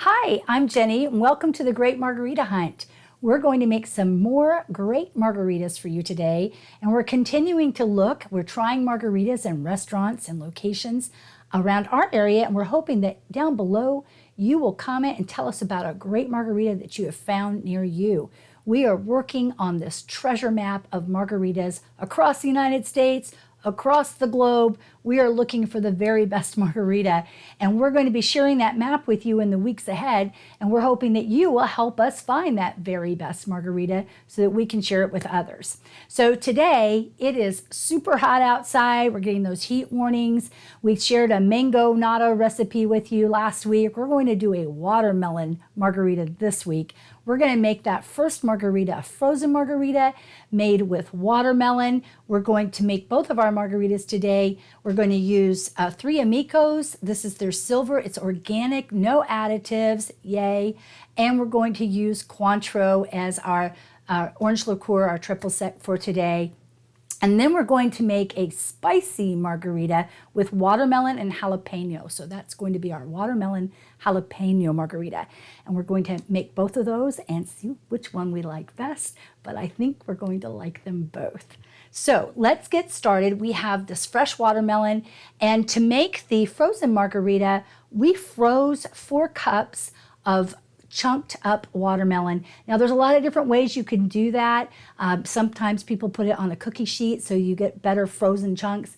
Hi, I'm Jenny, and welcome to the Great Margarita Hunt. We're going to make some more great margaritas for you today, and we're continuing to look. We're trying margaritas in restaurants and locations around our area, and we're hoping that down below you will comment and tell us about a great margarita that you have found near you. We are working on this treasure map of margaritas across the United States, across the globe. We are looking for the very best margarita, and we're going to be sharing that map with you in the weeks ahead, and we're hoping that you will help us find that very best margarita so that we can share it with others. So today it is super hot outside. We're getting those heat warnings. We shared a mango nata recipe with you last week. We're going to do a watermelon margarita this week. We're going to make that first margarita a frozen margarita made with watermelon. We're going to make both of our margaritas today. We're going to use 3 Amigos. This is their silver. It's organic, no additives, yay. And we're going to use Cointreau as our orange liqueur, our triple sec for today. And then we're going to make a spicy margarita with watermelon and jalapeno. So that's going to be our watermelon jalapeno margarita. And we're going to make both of those and see which one we like best. But I think we're going to like them both. So let's get started. We have this fresh watermelon. And to make the frozen margarita, we froze 4 cups of chunked up watermelon. Now there's a lot of different ways you can do that. Sometimes people put it on a cookie sheet so you get better frozen chunks.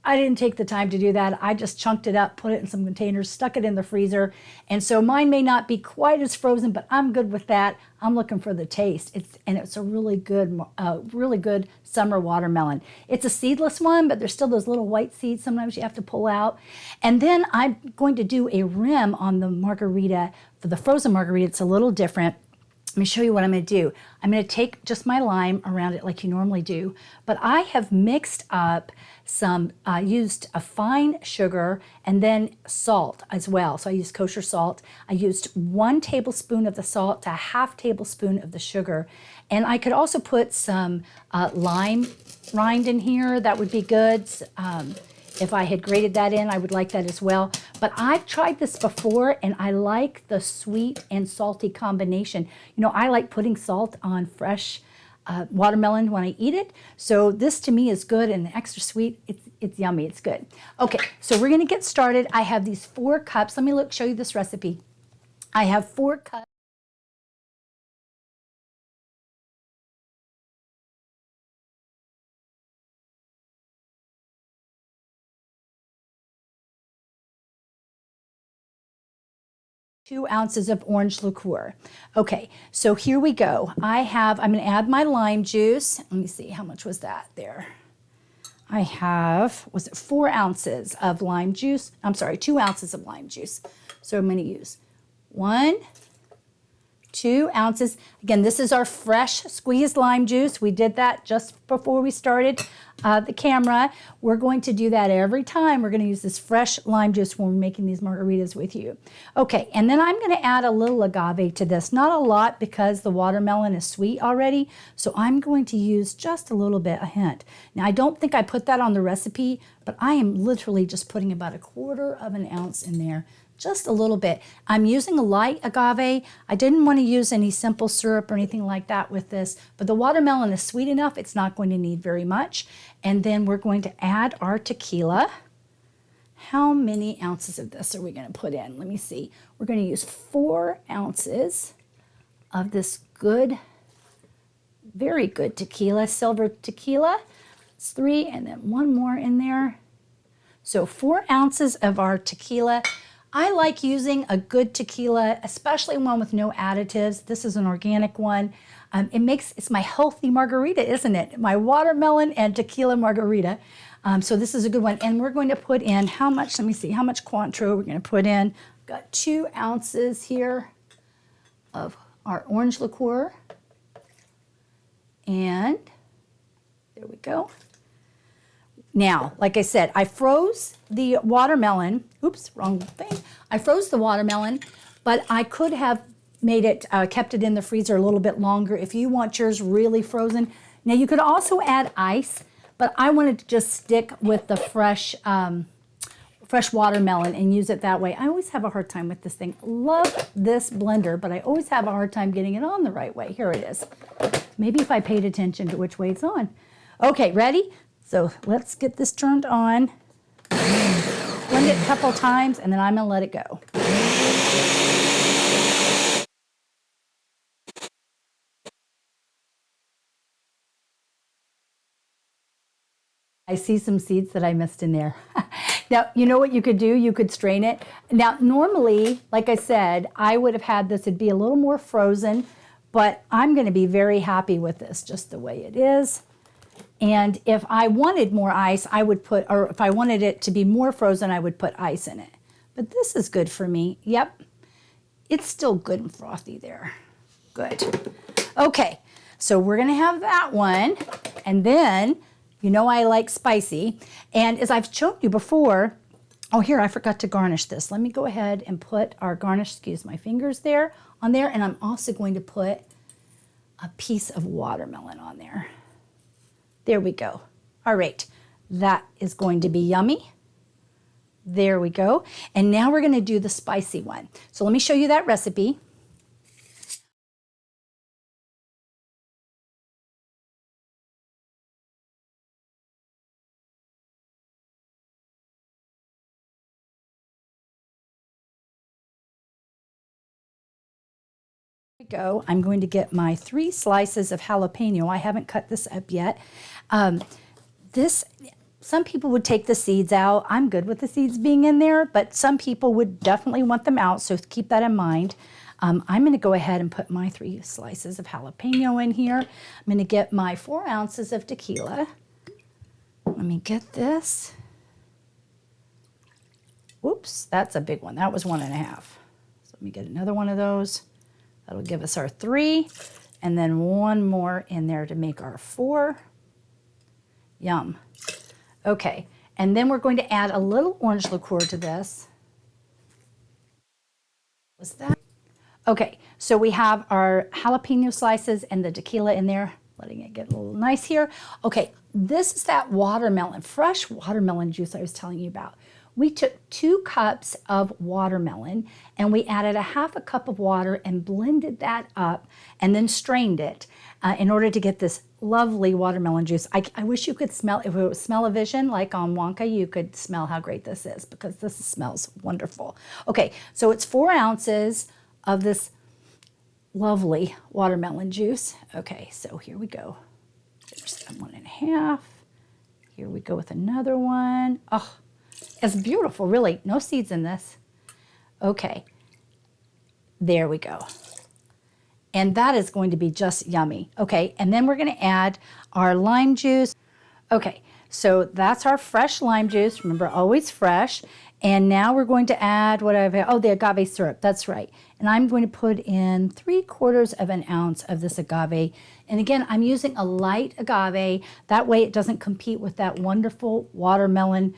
I didn't take the time to do that. I just chunked it up, put it in some containers, stuck it in the freezer. And so mine may not be quite as frozen, but I'm good with that. I'm looking for the taste. It's a really good summer watermelon. It's a seedless one, but there's still those little white seeds sometimes you have to pull out. And then I'm going to do a rim on the margarita. For the frozen margarita, it's a little different. Let me show you what I'm going to do. I'm going to take just my lime around it like you normally do, but I have mixed up some, used a fine sugar and then salt as well. So I used kosher salt. I used 1 tablespoon of the salt to 1/2 tablespoon of the sugar. And I could also put some lime rind in here. That would be good. If I had grated that in, I would like that as well. But I've tried this before, and I like the sweet and salty combination. You know, I like putting salt on fresh watermelon when I eat it. So this to me is good, and the extra sweet, it's yummy, it's good. Okay, so we're gonna get started. I have these 4 cups. Let me show you this recipe. I have 4 cups. 2 ounces of orange liqueur. Okay, so here we go. I'm going to add my lime juice. Let me see, how much was that there? I have, was it 4 ounces of lime juice? I'm sorry, 2 ounces of lime juice. So I'm going to use 1, 2 ounces. Again, this is our fresh squeezed lime juice. We did that just before we started the camera. We're going to do that every time. We're going to use this fresh lime juice when we're making these margaritas with you. Okay, and then I'm going to add a little agave to this. Not a lot because the watermelon is sweet already, so I'm going to use just a little bit, a hint. Now, I don't think I put that on the recipe, but I am literally just putting about 1/4 of an ounce in there. Just a little bit. I'm using a light agave. I didn't want to use any simple syrup or anything like that with this, but the watermelon is sweet enough, it's not going to need very much. And then we're going to add our tequila. How many ounces of this are we going to put in? Let me see. We're going to use 4 ounces of this good, very good tequila, silver tequila. It's 3, and then 1 more in there. So 4 ounces of our tequila. I like using a good tequila, especially one with no additives. This is an organic one. It's my healthy margarita, isn't it? My watermelon and tequila margarita. So this is a good one. And we're going to put in how much, let me see, how much Cointreau we're going to put in. Got 2 ounces here of our orange liqueur. And there we go. Now, like I said, I froze the watermelon. Oops, wrong thing. I froze the watermelon, but I could have made it, kept it in the freezer a little bit longer if you want yours really frozen. Now, you could also add ice, but I wanted to just stick with the fresh fresh watermelon and use it that way. I always have a hard time with this thing. Love this blender, but I always have a hard time getting it on the right way. Here it is. Maybe if I paid attention to which way it's on. Okay, ready? So let's get this turned on. Blend it a couple times, and then I'm gonna let it go. I see some seeds that I missed in there. Now, you know what you could do? You could strain it. Now, normally, like I said, I would have had this, it'd be a little more frozen, but I'm gonna be very happy with this just the way it is. And if I wanted more ice, I would put, or if I wanted it to be more frozen, I would put ice in it. But this is good for me. Yep, it's still good and frothy there. Good. Okay, so we're gonna have that one, and then, you know I like spicy. And as I've shown you before, oh here, I forgot to garnish this. Let me go ahead and put our garnish, excuse my fingers there, on there. And I'm also going to put a piece of watermelon on there. There we go. All right, that is going to be yummy. There we go. And now we're gonna do the spicy one. So let me show you that recipe. Go. I'm going to get my 3 slices of jalapeno. I haven't cut this up yet. Some people would take the seeds out. I'm good with the seeds being in there, but some people would definitely want them out, so keep that in mind. I'm going to go ahead and put my 3 slices of jalapeno in here. I'm going to get my 4 ounces of tequila. Let me get this. Whoops, that's a big one. That was 1.5. So let me get another one of those. That'll give us our 3, and then 1 more in there to make our 4. Yum. Okay, and then we're going to add a little orange liqueur to this. What's that? Okay, so we have our jalapeno slices and the tequila in there, letting it get a little nice here. Okay, this is that watermelon, fresh watermelon juice I was telling you about. We took 2 cups of watermelon and we added 1/2 cup of water and blended that up and then strained it in order to get this lovely watermelon juice. I wish you could smell, if it was smell-o-vision like on Wonka, you could smell how great this is because this smells wonderful. Okay, so it's 4 ounces of this lovely watermelon juice. Okay, so here we go. There's 1.5. Here we go with another one. Oh, it's beautiful, really. No seeds in this. Okay, there we go. And that is going to be just yummy. Okay, and then we're going to add our lime juice. Okay, so that's our fresh lime juice. Remember, always fresh. And now we're going to add what I've, oh, the agave syrup. That's right. And I'm going to put in 3/4 of an ounce of this agave. And again, I'm using a light agave. That way it doesn't compete with that wonderful watermelon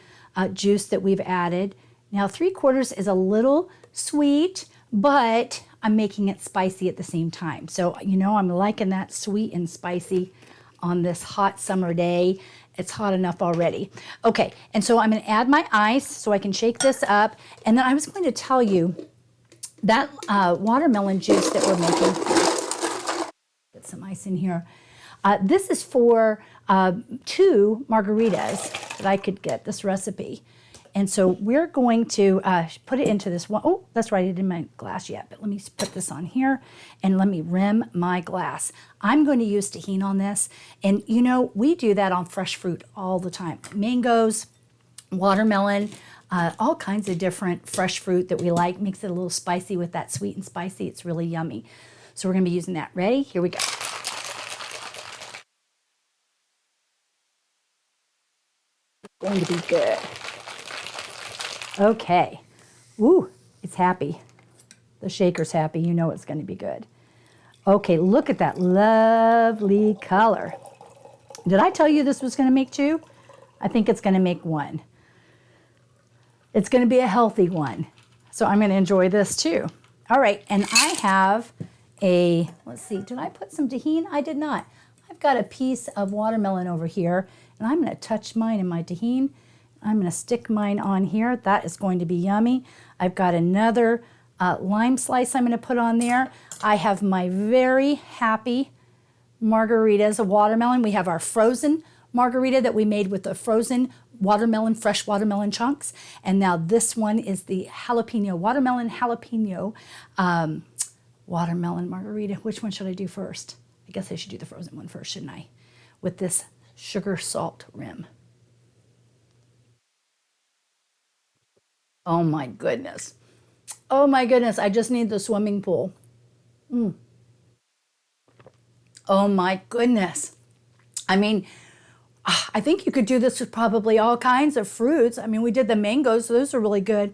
juice that we've added. Now 3/4 is a little sweet, but I'm making it spicy at the same time. So, you know, I'm liking that sweet and spicy on this hot summer day. It's hot enough already. Okay, and so I'm gonna add my ice so I can shake this up. And then I was going to tell you that watermelon juice that we're making, get some ice in here. This is for 2 margaritas that I could get, this recipe. And so we're going to put it into this one. Oh, that's right, I didn't my glass yet, but let me put this on here and let me rim my glass. I'm going to use tahini on this. And you know, we do that on fresh fruit all the time. Mangoes, watermelon, all kinds of different fresh fruit that we like. Makes it a little spicy with that sweet and spicy. It's really yummy. So we're gonna be using that. Ready? Here we go. Going to be good. Okay. Ooh, it's happy. The shaker's happy. You know it's going to be good. Okay, look at that lovely color. Did I tell you this was going to make 2? I think it's going to make 1. It's going to be a healthy one. So I'm going to enjoy this too. All right, and I have a, let's see, did I put some tahini? I did not. I've got a piece of watermelon over here, and I'm going to touch mine in my tahini. I'm going to stick mine on here. That is going to be yummy. I've got another lime slice I'm going to put on there. I have my very happy margaritas, a watermelon. We have our frozen margarita that we made with the frozen watermelon, fresh watermelon chunks. And now this one is the watermelon jalapeno watermelon margarita. Which one should I do first? I guess I should do the frozen one first, shouldn't I? With this sugar salt rim. Oh my goodness. Oh my goodness, I just need the swimming pool. Oh my goodness. I mean, I think you could do this with probably all kinds of fruits. I mean, we did the mangoes, so those are really good.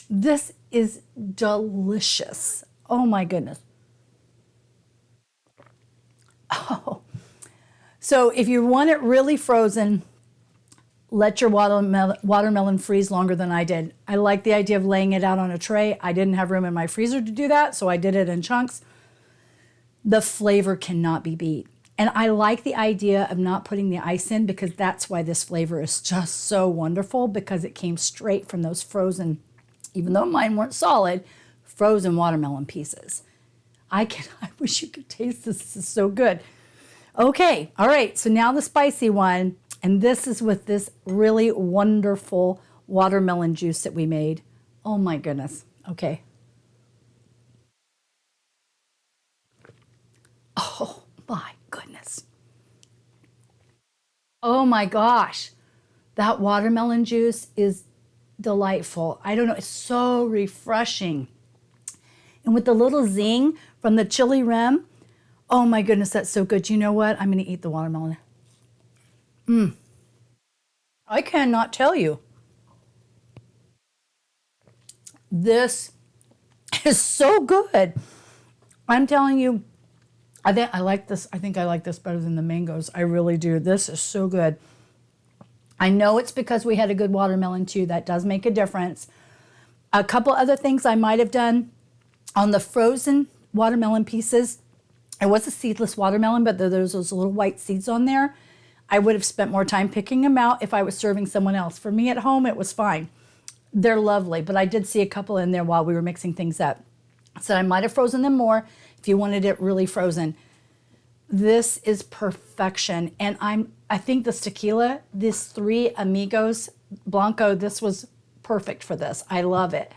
This is delicious. Oh my goodness. Oh. So if you want it really frozen, let your watermelon freeze longer than I did. I like the idea of laying it out on a tray. I didn't have room in my freezer to do that, so I did it in chunks. The flavor cannot be beat. And I like the idea of not putting the ice in, because that's why this flavor is just so wonderful, because it came straight from those frozen, even though mine weren't solid, frozen watermelon pieces. I wish you could taste this. This is so good. Okay, all right, so now the spicy one, and this is with this really wonderful watermelon juice that we made. Oh my goodness. Okay. Oh my goodness. Oh my gosh. That watermelon juice is delightful. I don't know, it's so refreshing. And with the little zing from the chili rim, oh my goodness, that's so good. You know what? I'm going to eat the watermelon. I cannot tell you. This is so good. I'm telling you, I think I like this. I think I like this better than the mangoes. I really do. This is so good. I know it's because we had a good watermelon too. That does make a difference. A couple other things I might have done on the frozen watermelon pieces. It was a seedless watermelon, but there's those little white seeds on there. I would have spent more time picking them out if I was serving someone else. For me at home, it was fine. They're lovely, but I did see a couple in there while we were mixing things up. So I might have frozen them more if you wanted it really frozen. This is perfection. And I think this tequila, this 3 Amigos Blanco, this was perfect for this. I love it.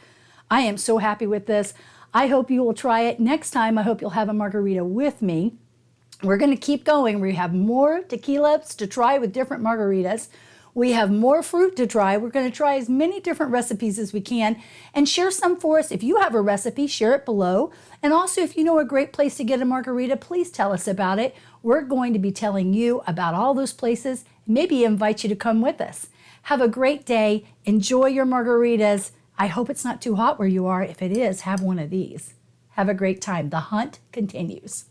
I am so happy with this. I hope you will try it. Next time, I hope you'll have a margarita with me. We're going to keep going. We have more tequilas to try with different margaritas. We have more fruit to try. We're going to try as many different recipes as we can and share some for us. If you have a recipe, share it below. And also, if you know a great place to get a margarita, please tell us about it. We're going to be telling you about all those places, maybe invite you to come with us. Have a great day. Enjoy your margaritas. I hope it's not too hot where you are. If it is, have one of these. Have a great time. The hunt continues.